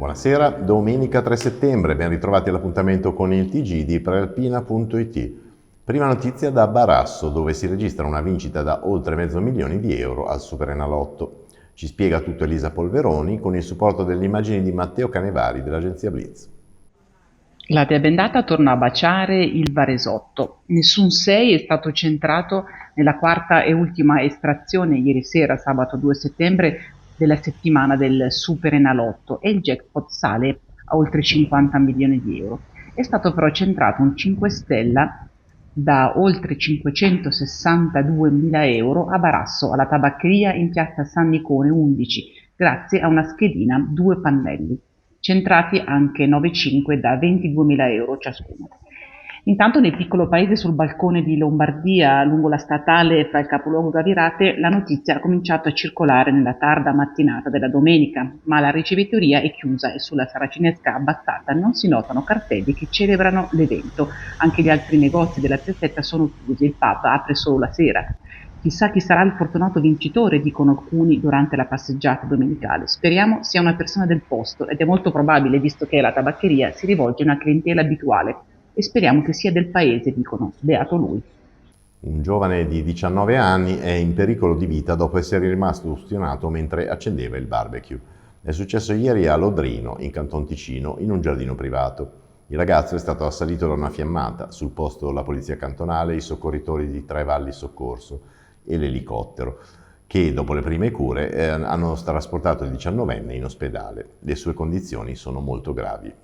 Buonasera, domenica 3 settembre, ben ritrovati all'appuntamento con il TG di prealpina.it. Prima notizia da Barasso, dove si registra una vincita da oltre €500.000 al Superenalotto. Ci spiega tutto Elisa Polveroni con il supporto delle immagini di Matteo Canevari dell'agenzia Blitz. La debendata torna a baciare il Varesotto. Nessun 6 è stato centrato nella quarta e ultima estrazione ieri sera, sabato 2 settembre, della settimana del Superenalotto e il jackpot sale a oltre €50 milioni. È stato però centrato un 5 stella da oltre €562.000 a Barasso, alla tabaccheria in piazza San Nicone 11, grazie a una schedina 2 pannelli, centrati anche 9,5 da €22.000 ciascuno. Intanto nel piccolo paese sul balcone di Lombardia, lungo la statale fra il capoluogo Gavirate, la notizia ha cominciato a circolare nella tarda mattinata della domenica, ma la ricevitoria è chiusa e sulla saracinesca abbassata non si notano cartelli che celebrano l'evento. Anche gli altri negozi della piazzetta sono chiusi, il pub apre solo la sera. Chissà chi sarà il fortunato vincitore, dicono alcuni durante la passeggiata domenicale. Speriamo sia una persona del posto, ed è molto probabile, visto che la tabaccheria si rivolge a una clientela abituale. E speriamo che sia del paese, dicono. Beato lui. Un giovane di 19 anni è in pericolo di vita dopo essere rimasto ustionato mentre accendeva il barbecue. È successo ieri a Lodrino, in Canton Ticino, in un giardino privato. Il ragazzo è stato assalito da una fiammata. Sul posto la polizia cantonale, i soccorritori di Tre Valli Soccorso e l'elicottero, che dopo le prime cure hanno trasportato il 19enne in ospedale. Le sue condizioni sono molto gravi.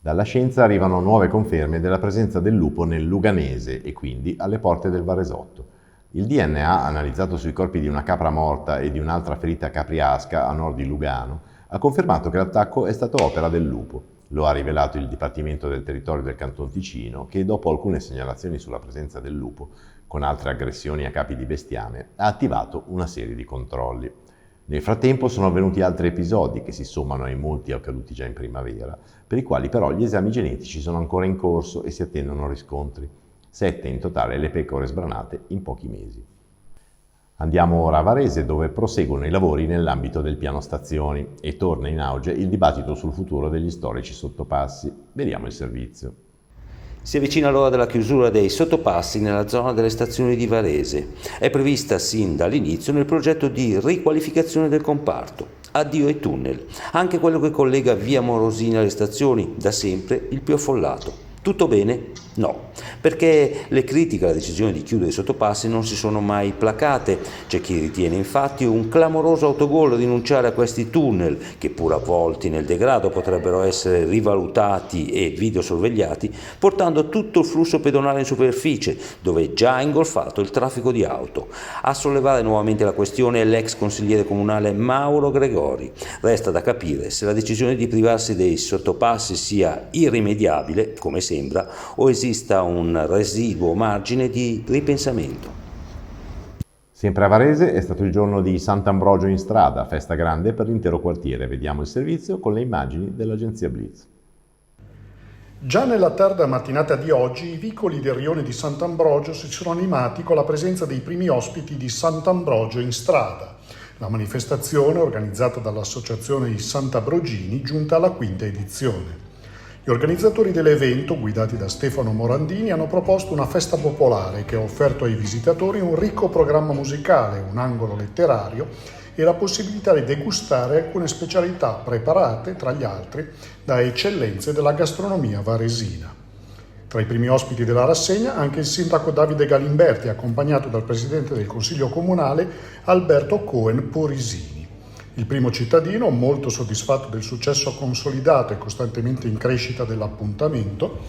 Dalla scienza arrivano nuove conferme della presenza del lupo nel Luganese e quindi alle porte del Varesotto. Il DNA, analizzato sui corpi di una capra morta e di un'altra ferita capriasca a nord di Lugano, ha confermato che l'attacco è stato opera del lupo. Lo ha rivelato il Dipartimento del Territorio del Canton Ticino, che dopo alcune segnalazioni sulla presenza del lupo, con altre aggressioni a capi di bestiame, ha attivato una serie di controlli. Nel frattempo sono avvenuti altri episodi che si sommano ai molti accaduti già in primavera, per i quali però gli esami genetici sono ancora in corso e si attendono riscontri. 7 in totale le pecore sbranate in pochi mesi. Andiamo ora a Varese, dove proseguono i lavori nell'ambito del piano stazioni e torna in auge il dibattito sul futuro degli storici sottopassi. Vediamo il servizio. Si avvicina l'ora della chiusura dei sottopassi nella zona delle stazioni di Varese. È prevista sin dall'inizio nel progetto di riqualificazione del comparto. Addio ai tunnel, anche quello che collega via Morosini alle stazioni, da sempre il più affollato. Tutto bene? No, perché le critiche alla decisione di chiudere i sottopassi non si sono mai placate. C'è chi ritiene infatti un clamoroso autogol rinunciare a questi tunnel, che pur avvolti nel degrado potrebbero essere rivalutati e videosorvegliati, portando tutto il flusso pedonale in superficie, dove è già ingolfato il traffico di auto. A sollevare nuovamente la questione è l'ex consigliere comunale Mauro Gregori. Resta da capire se la decisione di privarsi dei sottopassi sia irrimediabile, come sembra, o esista un residuo margine di ripensamento. Sempre a Varese è stato il giorno di Sant'Ambrogio in strada, festa grande per l'intero quartiere. Vediamo il servizio con le immagini dell'agenzia Blitz. Già nella tarda mattinata di oggi i vicoli del rione di Sant'Ambrogio si sono animati con la presenza dei primi ospiti di Sant'Ambrogio in strada. La manifestazione, organizzata dall'associazione I Sant'Ambrogini, giunta alla quinta edizione. Gli organizzatori dell'evento, guidati da Stefano Morandini, hanno proposto una festa popolare che ha offerto ai visitatori un ricco programma musicale, un angolo letterario e la possibilità di degustare alcune specialità preparate, tra gli altri, da eccellenze della gastronomia varesina. Tra i primi ospiti della rassegna anche il sindaco Davide Galimberti, accompagnato dal presidente del Consiglio Comunale Alberto Cohen Porisini. Il primo cittadino, molto soddisfatto del successo consolidato e costantemente in crescita dell'appuntamento,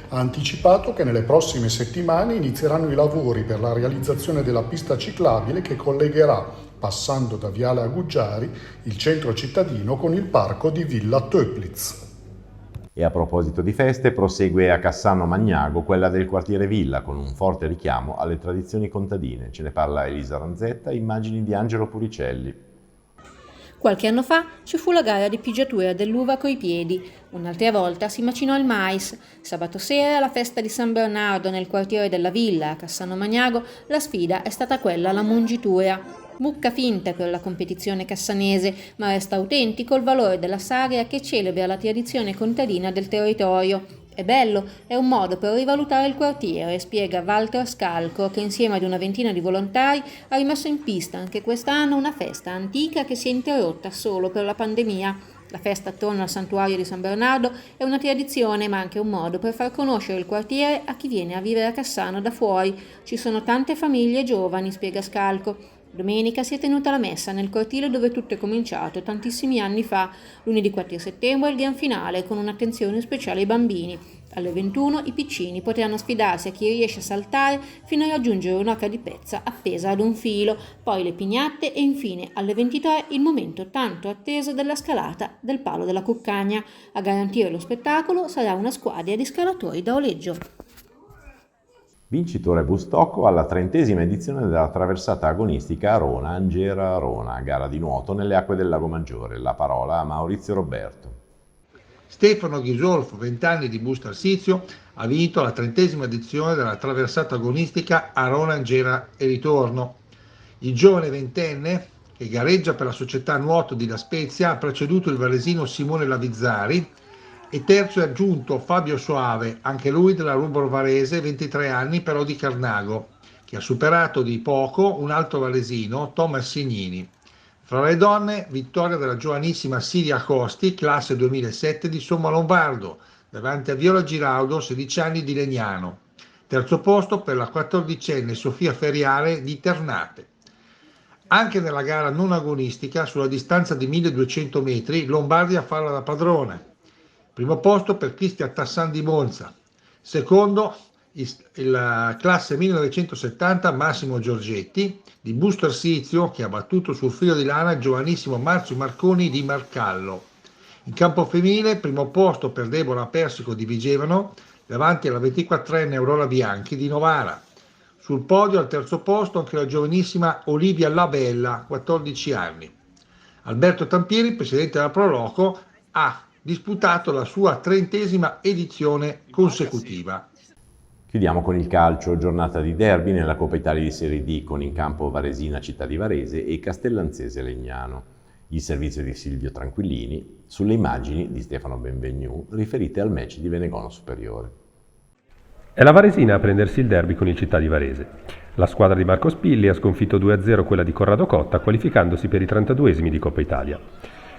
ha anticipato che nelle prossime settimane inizieranno i lavori per la realizzazione della pista ciclabile che collegherà, passando da Viale Aguggiari, il centro cittadino con il parco di Villa Töplitz. E a proposito di feste, prosegue a Cassano Magnago quella del quartiere Villa, con un forte richiamo alle tradizioni contadine. Ce ne parla Elisa Ranzetta, immagini di Angelo Puricelli. Qualche anno fa ci fu la gara di pigiatura dell'uva coi piedi, un'altra volta si macinò il mais. Sabato sera, alla festa di San Bernardo nel quartiere della Villa, a Cassano Magnago, la sfida è stata quella alla mungitura. Mucca finta per la competizione cassanese, ma resta autentico il valore della sagra che celebra la tradizione contadina del territorio. È bello, è un modo per rivalutare il quartiere, spiega Walter Scalco, che insieme ad una ventina di volontari ha rimesso in pista anche quest'anno una festa antica che si è interrotta solo per la pandemia. La festa attorno al santuario di San Bernardo è una tradizione, ma anche un modo per far conoscere il quartiere a chi viene a vivere a Cassano da fuori. Ci sono tante famiglie giovani, spiega Scalco. Domenica si è tenuta la messa nel cortile dove tutto è cominciato tantissimi anni fa. Lunedì 4 settembre il gran finale con un'attenzione speciale ai bambini. Alle 21 i piccini potranno sfidarsi a chi riesce a saltare fino a raggiungere un'oca di pezza appesa ad un filo, poi le pignatte e infine alle 23 il momento tanto atteso della scalata del palo della cuccagna. A garantire lo spettacolo sarà una squadra di scalatori da oleggio. Vincitore Bustocco alla 30ª edizione della traversata agonistica Arona-Angera-Arona, gara di nuoto nelle acque del Lago Maggiore. La parola a Maurizio Roberto. Stefano Ghisolfo, 20 anni di Busto Arsizio, ha vinto la 30ª edizione della traversata agonistica Arona-Angera e ritorno. Il giovane ventenne, che gareggia per la società nuoto di La Spezia, ha preceduto il varesino Simone Lavizzari e terzo è aggiunto Fabio Soave, anche lui della Rubro Varese, 23 anni, però di Carnago, che ha superato di poco un altro varesino, Thomas Signini. Fra le donne, vittoria della giovanissima Siria Costi, classe 2007 di Somma Lombardo, davanti a Viola Giraudo, 16 anni di Legnano. Terzo posto per la 14enne Sofia Ferriare di Ternate. Anche nella gara non agonistica, sulla distanza di 1200 metri, Lombardia farà da padrone. Primo posto per Cristian Tassan di Monza. Secondo, la classe 1970 Massimo Giorgetti di Busto Arsizio, che ha battuto sul filo di lana il giovanissimo Marzio Marconi di Marcallo. In campo femminile, primo posto per Deborah Persico di Vigevano, davanti alla 24enne Aurora Bianchi di Novara. Sul podio al terzo posto anche la giovanissima Olivia Labella, 14 anni. Alberto Tampieri, presidente della Pro Loco, ha disputato la sua 30ª edizione consecutiva. Chiudiamo con il calcio, giornata di derby nella Coppa Italia di Serie D con in campo Varesina Città di Varese e Castellanzese Legnano. Il servizio di Silvio Tranquillini sulle immagini di Stefano Benvenu riferite al match di Venegono Superiore. È la Varesina a prendersi il derby con il Città di Varese. La squadra di Marco Spilli ha sconfitto 2-0 quella di Corrado Cotta, qualificandosi per i 32esimi di Coppa Italia.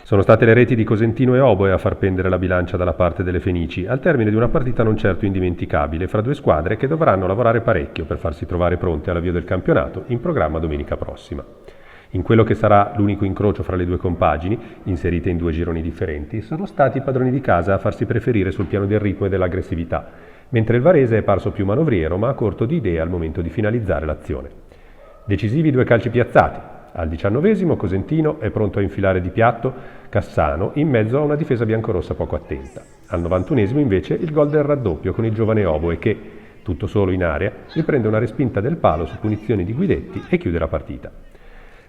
Sono state le reti di Cosentino e Oboe a far pendere la bilancia dalla parte delle Fenici, al termine di una partita non certo indimenticabile fra due squadre che dovranno lavorare parecchio per farsi trovare pronte all'avvio del campionato, in programma domenica prossima. In quello che sarà l'unico incrocio fra le due compagini, inserite in due gironi differenti, sono stati i padroni di casa a farsi preferire sul piano del ritmo e dell'aggressività, mentre il Varese è parso più manovriero ma a corto di idee al momento di finalizzare l'azione. Decisivi due calci piazzati. Al 19esimo Cosentino è pronto a infilare di piatto Cassano in mezzo a una difesa biancorossa poco attenta. Al 91esimo invece il gol del raddoppio con il giovane Oboe che, tutto solo in area, riprende una respinta del palo su punizioni di Guidetti e chiude la partita.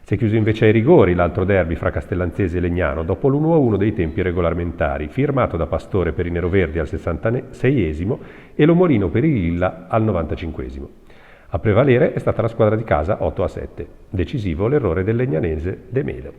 Si è chiuso invece ai rigori l'altro derby fra Castellanzese e Legnano dopo l'1-1 dei tempi regolamentari, firmato da Pastore per i neroverdi al 66esimo e Lomorino per i Lilla al 95esimo. A prevalere è stata la squadra di casa 8-7, decisivo l'errore del legnanese De Melo.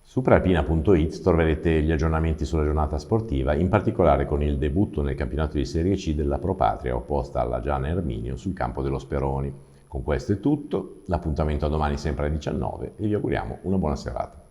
Su prealpina.it troverete gli aggiornamenti sulla giornata sportiva, in particolare con il debutto nel campionato di Serie C della Pro Patria opposta alla Giana Erminio sul campo dello Speroni. Con questo è tutto, l'appuntamento a domani sempre alle 19 e vi auguriamo una buona serata.